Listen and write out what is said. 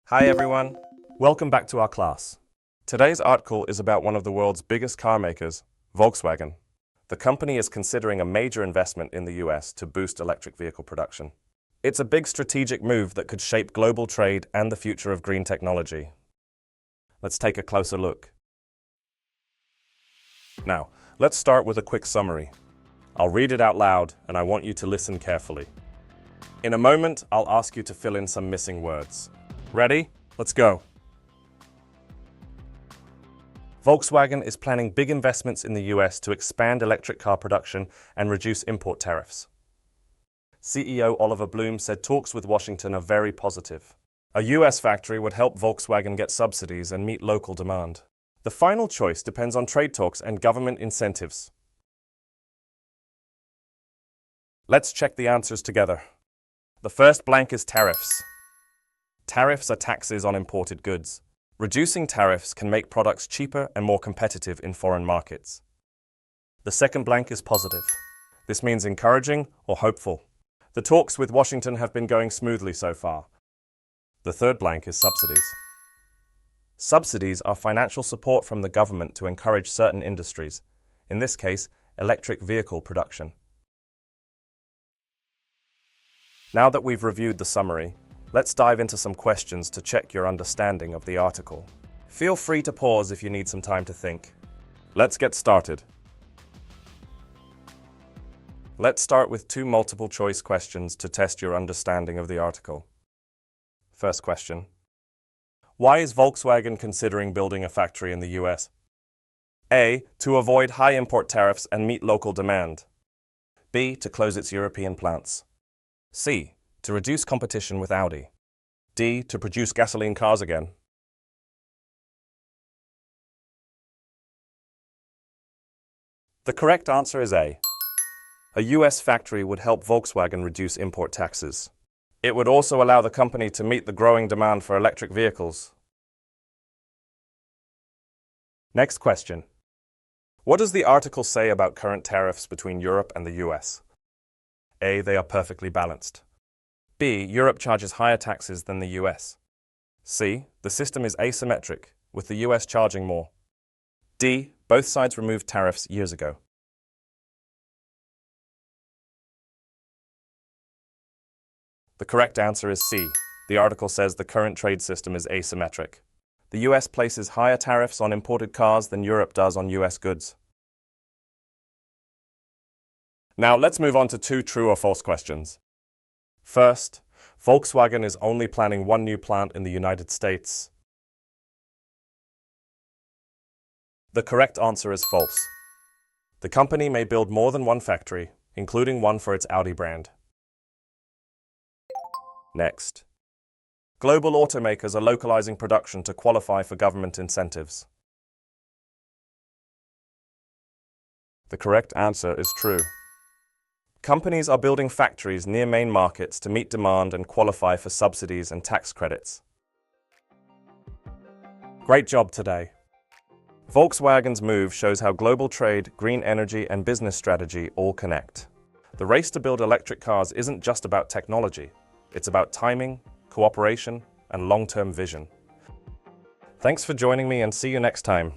Hi everyone, welcome back to our class. Today's article is about one of the world's biggest car makers, Volkswagen. The company is considering a major investment in the US to boost electric vehicle production. It's a big strategic move that could shape global trade and the future of green technology. Let's take a closer look. Now, let's start with a quick summary. I'll read it out loud and I want you to listen carefully. In a moment, I'll ask you to fill in some missing words. Ready? Let's go. Volkswagen is planning big investments in the US to expand electric car production and reduce import tariffs. CEO Oliver Bloom said talks with Washington are very positive. A US factory would help Volkswagen get subsidies and meet local demand. The final choice depends on trade talks and government incentives. Let's check the answers together. The first blank is tariffs. Tariffs are taxes on imported goods. Reducing tariffs can make products cheaper and more competitive in foreign markets. The second blank is positive. This means encouraging or hopeful. The talks with Washington have been going smoothly so far. The third blank is subsidies. Subsidies are financial support from the government to encourage certain industries, in this case, electric vehicle production. Now that we've reviewed the summary, let's dive into some questions to check your understanding of the article. Feel free to pause if you need some time to think. Let's get started. Let's start with two multiple-choice questions to test your understanding of the article. First question. Why is Volkswagen considering building a factory in the US? A. To avoid high import tariffs and meet local demand. B. To close its European plants. C. To reduce competition with Audi. D. To produce gasoline cars again. The correct answer is A. A US factory would help Volkswagen reduce import taxes. It would also allow the company to meet the growing demand for electric vehicles. Next question. What does the article say about current tariffs between Europe and the US? A. They are perfectly balanced. B. Europe charges higher taxes than the US. C. The system is asymmetric, with the US charging more. D. Both sides removed tariffs years ago. The correct answer is C. The article says the current trade system is asymmetric. The US places higher tariffs on imported cars than Europe does on US goods. Now let's move on to two true or false questions. First, Volkswagen is only planning one new plant in the United States. The correct answer is false. The company may build more than one factory, including one for its Audi brand. Next. Global automakers are localizing production to qualify for government incentives. The correct answer is true. Companies are building factories near main markets to meet demand and qualify for subsidies and tax credits. Great job today. Volkswagen's move shows how global trade, green energy, and business strategy all connect. The race to build electric cars isn't just about technology. It's about timing, cooperation, and long-term vision. Thanks for joining me and see you next time.